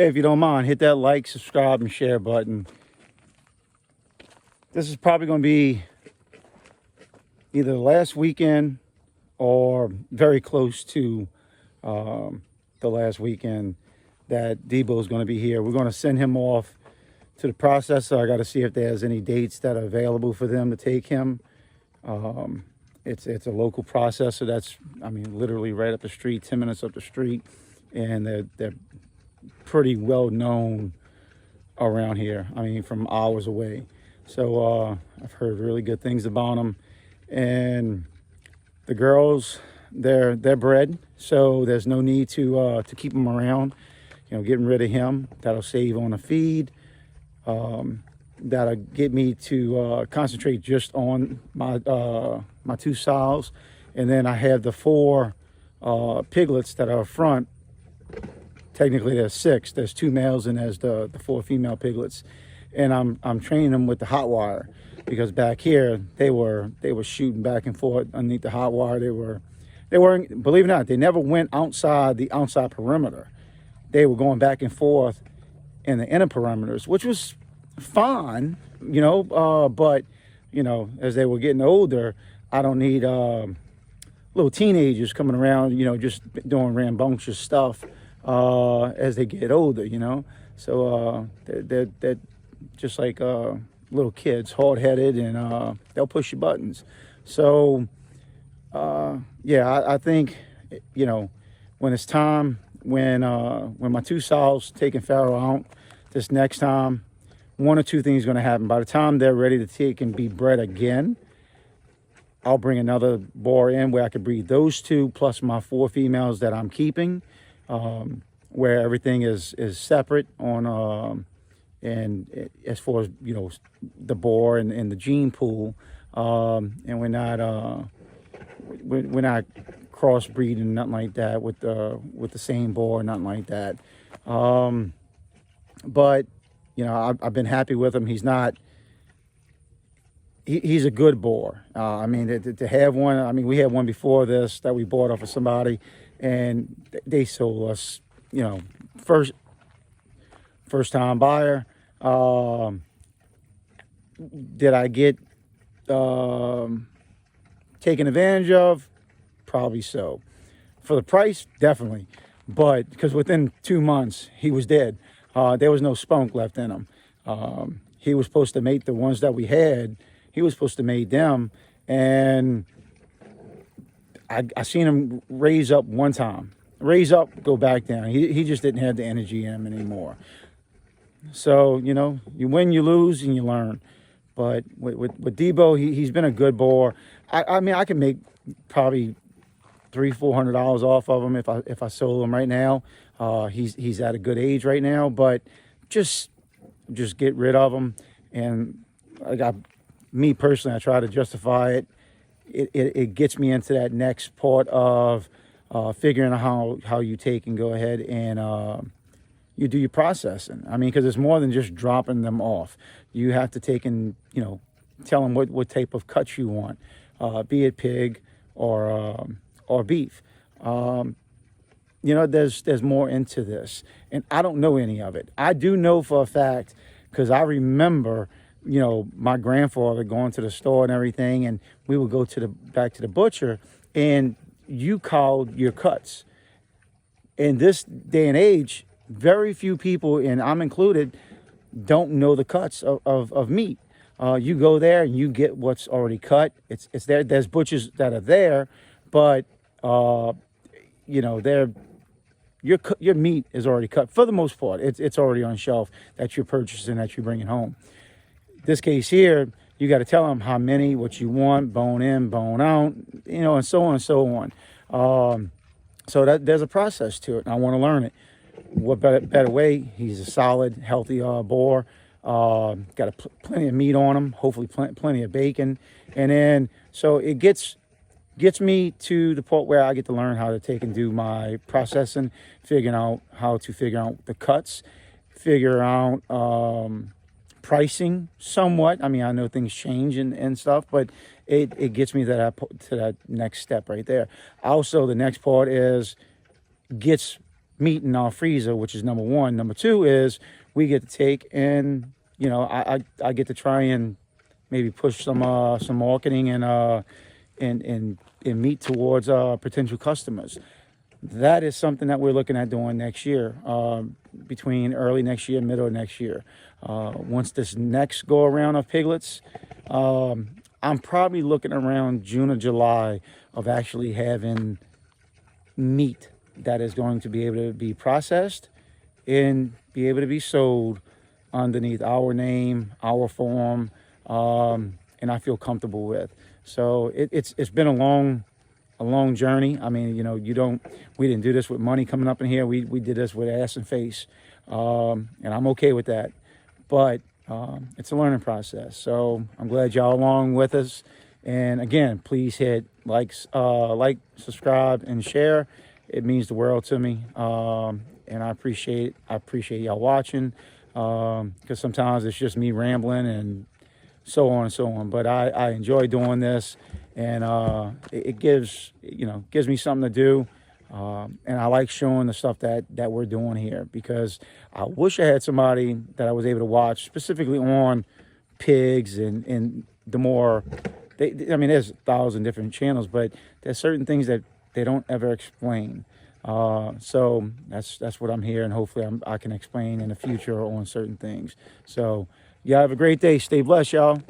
Hey, if you don't mind, hit that like, subscribe, and share button. This is probably going to be either the last weekend or very close to the last weekend that Debo is going to be here. We're going to send him off to the processor. I got to see if there's any dates that are available for them to take him. It's a local processor that's, literally right up the street, 10 minutes up the street, and they're pretty well known around here. From hours away. So I've heard really good things about them. And the girls, they're bred, so there's no need to keep them around. Getting rid of him, that'll save on the feed. That'll get me to concentrate just on my two sows. And then I have the 4 piglets that are up front. Technically there's 6. There's 2 males and there's the 4 female piglets. And I'm training them with the hot wire, because back here they were shooting back and forth underneath the hot wire. They weren't, believe it or not, they never went outside the outside perimeter. They were going back and forth in the inner perimeters, which was fine, but as they were getting older, I don't need little teenagers coming around, just doing rambunctious stuff as they get older, So they're just like little kids, hard-headed, and they'll push your buttons. So I think when it's time, when my 2 sows taking Pharaoh out this next time, 1 or 2 things going to happen. By the time they're ready to take and be bred again, I'll bring another boar in where I could breed those 2 plus my 4 females that I'm keeping, where everything is separate on and as far as the boar and the gene pool, and we're not crossbreeding, nothing like that with the same boar, nothing like that. But I've been happy with him. He's a good boar. To have one, we had one before this that we bought off of somebody, and they sold us, first time buyer. Did I get taken advantage of? Probably so. For the price, definitely. But because within 2 months he was dead. There was no spunk left in him. He was supposed to mate the ones that we had. He was supposed to mate them, and I seen him raise up one time. Raise up, go back down. He just didn't have the energy in him anymore. So, you win, you lose, and you learn. But with Debo, he's been a good boar. I can make probably $300-400 off of him if I sold him right now. He's at a good age right now, but just get rid of him. And me personally, I try to justify it. It gets me into that next part of figuring out how you take and go ahead and you do your processing. Because it's more than just dropping them off. You have to take and tell them what type of cuts you want, be it pig or beef. There's more into this, and I don't know any of it. I do know for a fact, because I remember, my grandfather going to the store and everything, and we would go back to the butcher, and you called your cuts. In this day and age, very few people, and I'm included, don't know the cuts of meat. You go there and you get what's already cut. It's there. There's butchers that are there, but your meat is already cut for the most part. It's already on shelf that you're purchasing, that you're bringing home. This case here, you got to tell them how many, what you want, bone in, bone out, and so on and so on. So that there's a process to it, and I want to learn it. What better way? He's a solid, healthy boar. Got plenty of meat on him, hopefully plenty of bacon, and then so it gets me to the point where I get to learn how to take and do my processing, figuring out how to figure out the cuts, figure out pricing somewhat. I know things change and stuff, but it gets me to that next step right there. Also, the next part is gets meat in our freezer, which is number one. Number two is we get to take and, you know, I get to try and maybe push some marketing and meat towards potential customers. That is something that we're looking at doing next year, between early next year, middle of next year. Once this next go around of piglets, I'm probably looking around June or July of actually having meat that is going to be able to be processed and be able to be sold underneath our name, our form, and I feel comfortable with. So it's been a long journey. I mean, you know, we didn't do this with money coming up in here. We did this with ass and face, and I'm okay with that. But it's a learning process. So I'm glad y'all along with us. And again, please hit like, subscribe, and share. It means the world to me, and I appreciate y'all watching. Because sometimes it's just me rambling and so on and so on. But I enjoy doing this, and it gives me something to do. And I like showing the stuff that we're doing here, because I wish I had somebody that I was able to watch specifically on pigs and the more. I mean, there's 1,000 different channels, but there's certain things that they don't ever explain. So that's what I'm here, and hopefully I can explain in the future on certain things. So, yeah, have a great day. Stay blessed, y'all.